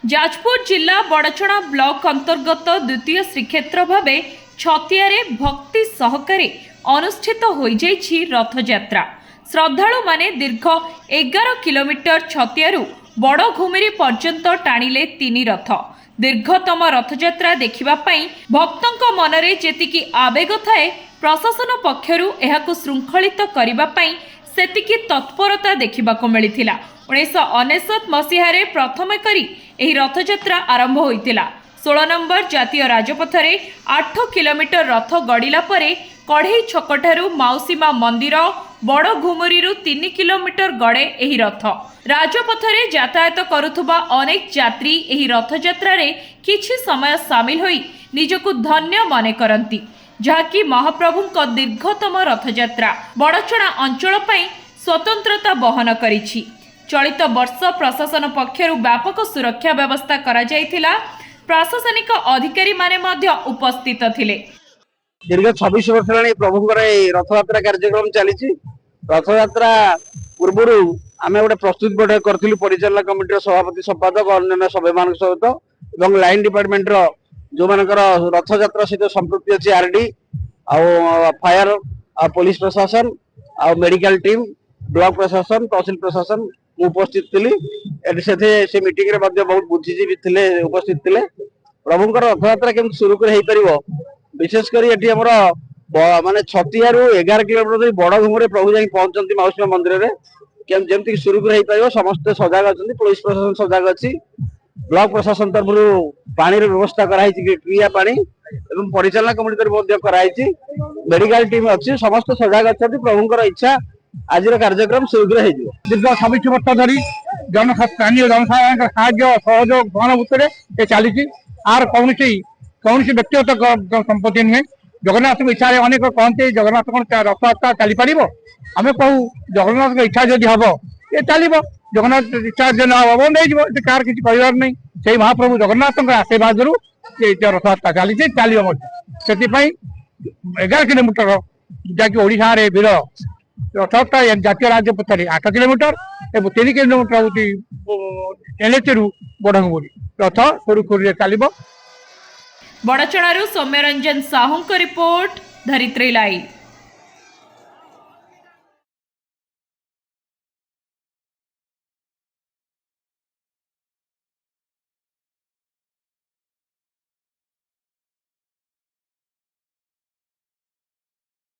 जाजपुर जिला बड़चणा ब्लॉक अंतर्गत द्वितीय श्रीक्षेत्र भावे छतियारे भक्ति सहकारे अनुष्ठित होई जाइछि रथयात्रा। श्रद्धालु माने दीर्घ 11 किलोमीटर छतियारू बड़ घुमिरी पर्यंत टाणिले 3 रथ। दीर्घतम रथयात्रा देखिबा पई भक्तों मनरे जेतिकी आवेग थाए, प्रशासन पक्षरु एहाकु श्रृंखलित करिबा पई सेतिकी तत्परता देखिबाको मिलिथिला। 1999 मसीहारे प्रथम करी एही रथयात्रा आरंभ होइतिला। 16 नंबर जातीय राजपथ रे 8 किलोमीटर रथ गड़िला परे कढ़ई छकठारू माउसीमा मंदिर बड़ घुमुरीरू 3 किलोमीटर गड़े एही रथ। राजपथ रे यातायात करुथुबा अनेक यात्री एही रथयात्रा रे किछि समय सामिल होई निजकु धन्य माने करंती, जहाँकि महाप्रभुଙ୍କ दीर्घतम रथयात्रा बड़चणा अंचल पई स्वतंत्रता बहन करिछि। चलित वर्ष प्रशासन पक्षरु व्यापक सुरक्षा व्यवस्था करा जायथिला। प्रशासनिक अधिकारी माने मध्य उपस्थित थिले। दीर्घ 26 वर्ष हेलाणी प्रभुंकर रथयात्रा कार्यक्रम चली। रथयात्रा पूर्व आम गोटे प्रस्तुत बैठक करूँ परिचालना कमिटी सभापति संपादक अन्य सभ्य मान सहित लाइन डिपार्टमेंट जो मानकर रथयात्रा सहित संपृक्ति अच्छी आरडी फायर पुलिस प्रशासन मेडिकल टीम ब्लॉक प्रशासन तहसिल प्रशासन उपस्थित थी। से मीटिंग रे बहुत बुद्धिजीवी थे उपस्थित थे। प्रभुंकर रथयात्रा केमती सुरुक विशेषकर ये माने छतियारू 11 किलोमीटर बड़ घुमुरे प्रभु जाई पहुंचती माउसी मंदिर में जमती सुरुक समस्त सजग अच्छा। पुलिस प्रशासन सजग अच्छी। ब्लॉक प्रशासन तरफ पानी व्यवस्था कराई क्रिया पानी एवं परिचालना कमिटी कराई मेडिकल टीम अच्छी। समस्त सजग अच्छा। प्रभुंकर इच्छा आज कार्यक्रम शीघ्र दीर्घ 26 वर्ष धरी स्थानीय जनसाधारण साहाय्य सहयोग सहानुभूति चली। आर कौन व्यक्तिगत संपत्ति नुहे। जगन्नाथ इच्छा अनेक कहते जगन्नाथ रथयात्रा चली पार। आम कहू जगन्नाथ इच्छा जदि हम ये चलो, जगन्नाथ इच्छा जन हम बंद हो कार किसी कहबार नहीं। से महाप्रभु जगन्नाथ आशीर्वाद रथयात्रा चली चलो। से 11 किलोमीटर जहाँकि ओडिशा रे वीर रथयात्रा जातीय राजपथ 8 किलोमीटर और 3 किलोमीटर हूँ एनएच रु बड़घुमुरी रथ सुरुखुरी चलो। बड़चणारू सौम्यरंजन साहू रिपोर्ट, धरित्री लाइव।